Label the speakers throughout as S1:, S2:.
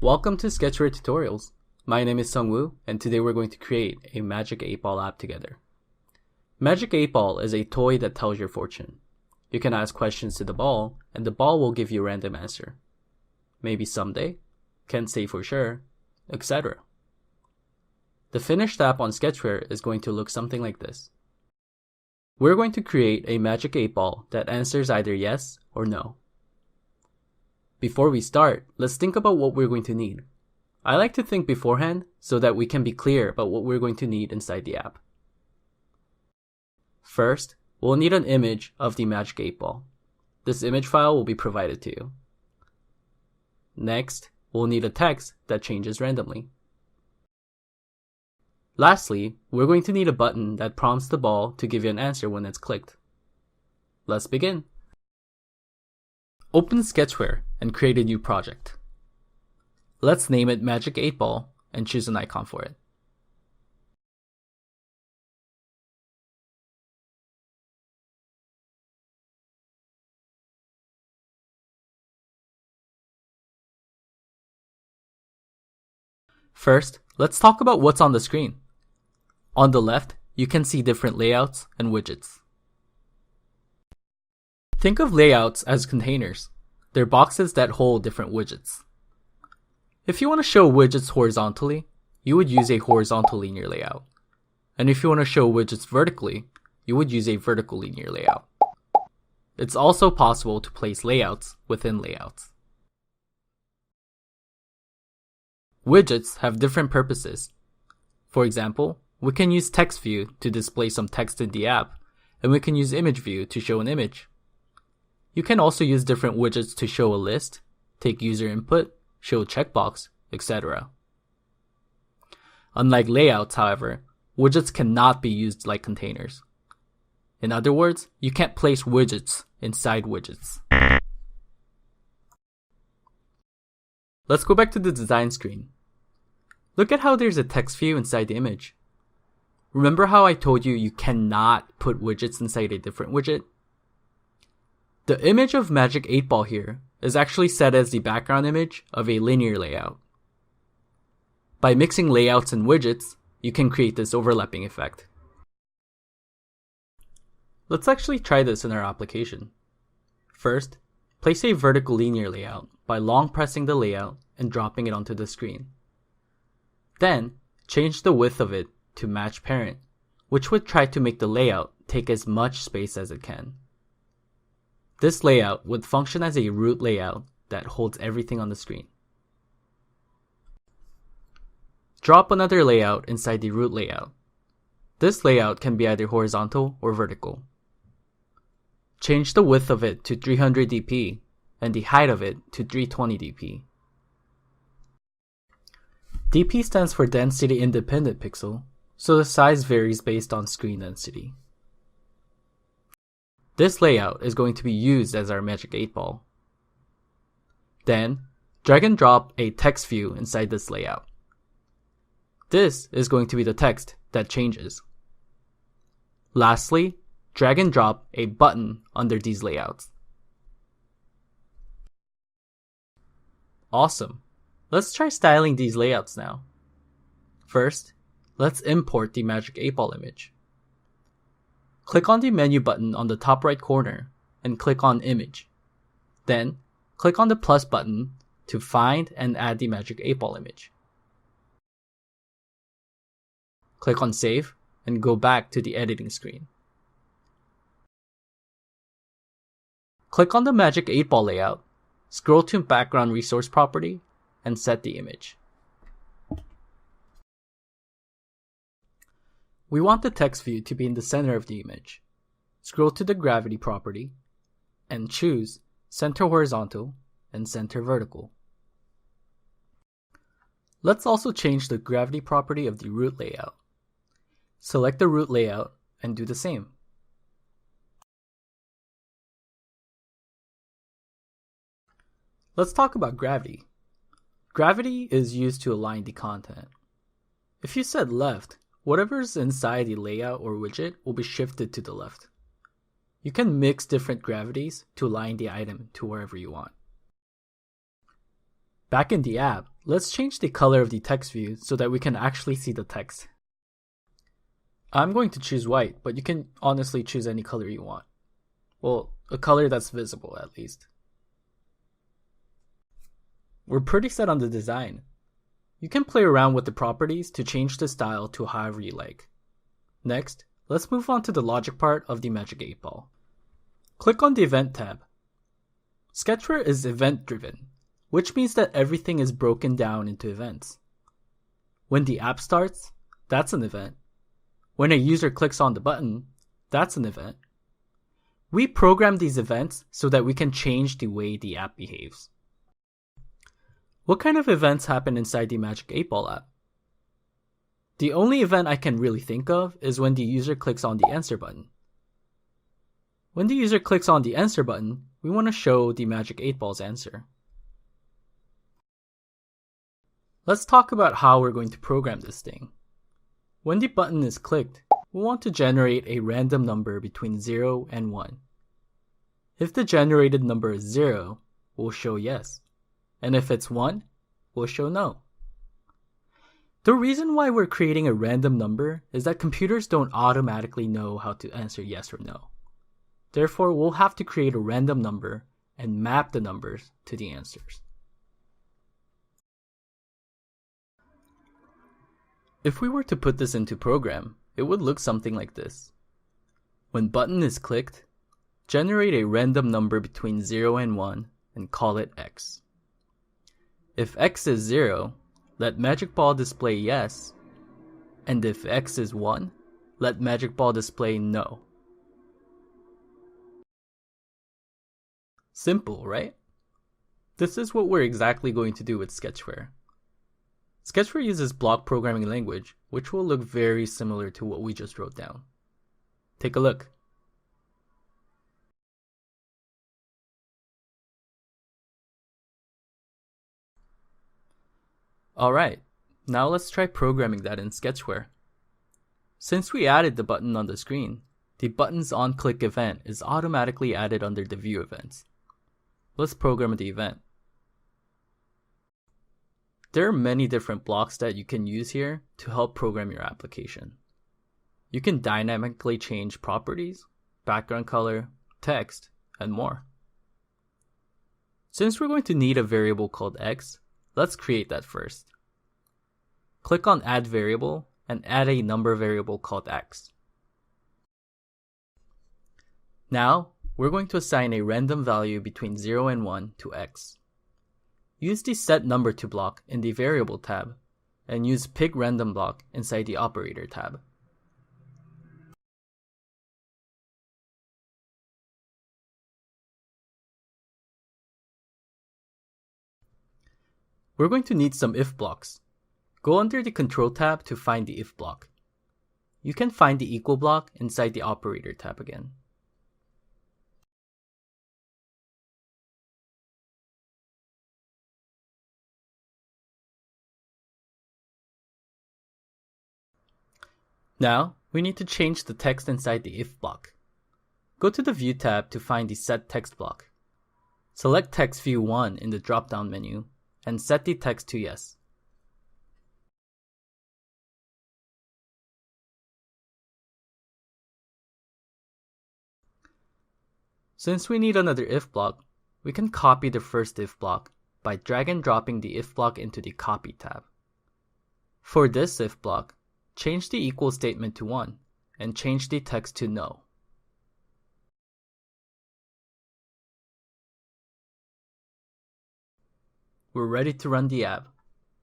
S1: Welcome to SKETCHWARE Tutorials. My name is Sungwoo, and today we're going to create a Magic 8-Ball app together. Magic 8-Ball is a toy that tells your fortune. You can ask questions to the ball, and the ball will give you a random answer. Maybe someday, can't say for sure, etc. The finished app on SKETCHWARE is going to look something like this. We're going to create a Magic 8-Ball that answers either yes or no. Before we start, let's think about what we're going to need. I like to think beforehand so that we can be clear about what we're going to need inside the app. First, we'll need an image of the Magic 8-Ball. This image file will be provided to you. Next, we'll need a text that changes randomly. Lastly, we're going to need a button that prompts the ball to give you an answer when it's clicked. Let's begin. Open SKETCHWARE and create a new project. Let's name it Magic 8-Ball and choose an icon for it. First, let's talk about what's on the screen. On the left, you can see different layouts and widgets. Think of layouts as containers. They're boxes that hold different widgets. If you want to show widgets horizontally, you would use a horizontal linear layout. And if you want to show widgets vertically, you would use a vertical linear layout. It's also possible to place layouts within layouts. Widgets have different purposes. For example, we can use text view to display some text in the app, and we can use image view to show an image. You can also use different widgets to show a list, take user input, show a checkbox, etc. Unlike layouts, however, widgets cannot be used like containers. In other words, you can't place widgets inside widgets. Let's go back to the design screen. Look at how there's a text view inside the image. Remember how I told you cannot put widgets inside a different widget? The image of Magic 8-Ball here is actually set as the background image of a linear layout. By mixing layouts and widgets, you can create this overlapping effect. Let's actually try this in our application. First, place a vertical linear layout by long pressing the layout and dropping it onto the screen. Then, change the width of it to match parent, which would try to make the layout take as much space as it can. This layout would function as a root layout that holds everything on the screen. Drop another layout inside the root layout. This layout can be either horizontal or vertical. Change the width of it to 300 dp and the height of it to 320 dp. dp stands for density independent pixel, so the size varies based on screen density. This layout is going to be used as our Magic 8-Ball. Then, drag and drop a text view inside this layout. This is going to be the text that changes. Lastly, drag and drop a button under these layouts. Awesome! Let's try styling these layouts now. First, let's import the Magic 8-Ball image. Click on the menu button on the top right corner and click on Image. Then, click on the plus button to find and add the Magic 8-Ball image. Click on Save and go back to the editing screen. Click on the Magic 8-Ball layout, scroll to Background Resource Property, and set the image. We want the text view to be in the center of the image. Scroll to the gravity property and choose Center Horizontal and Center Vertical. Let's also change the gravity property of the root layout. Select the root layout and do the same. Let's talk about gravity. Gravity is used to align the content. If you set left, whatever's inside the layout or widget will be shifted to the left. You can mix different gravities to align the item to wherever you want. Back in the app, let's change the color of the text view so that we can actually see the text. I'm going to choose white, but you can honestly choose any color you want. Well, a color that's visible at least. We're pretty set on the design. You can play around with the properties to change the style to however you like. Next, let's move on to the logic part of the Magic 8-Ball. Click on the Event tab. SKETCHWARE is event-driven, which means that everything is broken down into events. When the app starts, that's an event. When a user clicks on the button, that's an event. We program these events so that we can change the way the app behaves. What kind of events happen inside the Magic 8-Ball app? The only event I can really think of is when the user clicks on the Answer button. When the user clicks on the Answer button, we want to show the Magic 8-Ball's answer. Let's talk about how we're going to program this thing. When the button is clicked, we want to generate a random number between 0 and 1. If the generated number is 0, we'll show yes. And if it's 1, we'll show no. The reason why we're creating a random number is that computers don't automatically know how to answer yes or no. Therefore, we'll have to create a random number and map the numbers to the answers. If we were to put this into program, it would look something like this. When button is clicked, generate a random number between 0 and 1 and call it x. If x is 0, let Magic Ball display yes, and if x is 1, let Magic Ball display no. Simple, right? This is what we're exactly going to do with SKETCHWARE. SKETCHWARE uses block programming language, which will look very similar to what we just wrote down. Take a look. Alright, now let's try programming that in SKETCHWARE. Since we added the button on the screen, the button's onClick event is automatically added under the view events. Let's program the event. There are many different blocks that you can use here to help program your application. You can dynamically change properties, background color, text, and more. Since we're going to need a variable called x, let's create that first. Click on Add Variable and add a number variable called x. Now, we're going to assign a random value between 0 and 1 to x. Use the Set Number to block in the Variable tab, and use Pick Random block inside the Operator tab. We're going to need some if blocks. Go under the Control tab to find the if block. You can find the equal block inside the Operator tab again. Now, we need to change the text inside the if block. Go to the View tab to find the Set Text block. Select Text View 1 in the drop-down menu and set the text to yes. Since we need another if block, we can copy the first if block by drag and dropping the if block into the Copy tab. For this if block, change the equal statement to 1 and change the text to no. We're ready to run the app.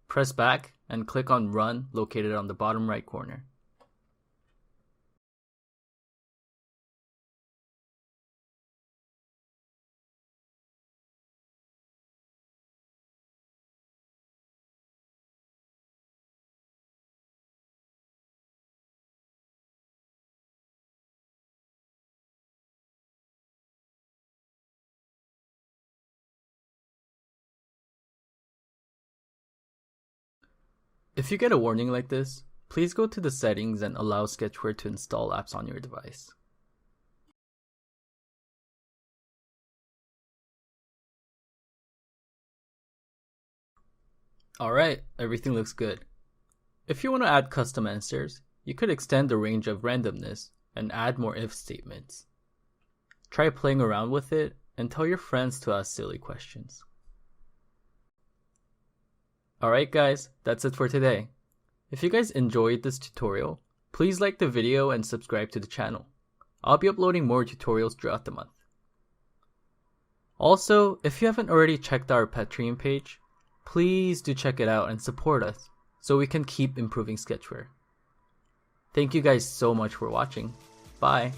S1: Press back and click on Run located on the bottom right corner. If you get a warning like this, please go to the settings and allow SKETCHWARE to install apps on your device. Alright, everything looks good. If you want to add custom answers, you could extend the range of randomness and add more if statements. Try playing around with it and tell your friends to ask silly questions. Alright guys, that's it for today. If you guys enjoyed this tutorial, please like the video and subscribe to the channel. I'll be uploading more tutorials throughout the month. Also, if you haven't already checked our Patreon page, please do check it out and support us so we can keep improving Sketchware. Thank you guys so much for watching. Bye!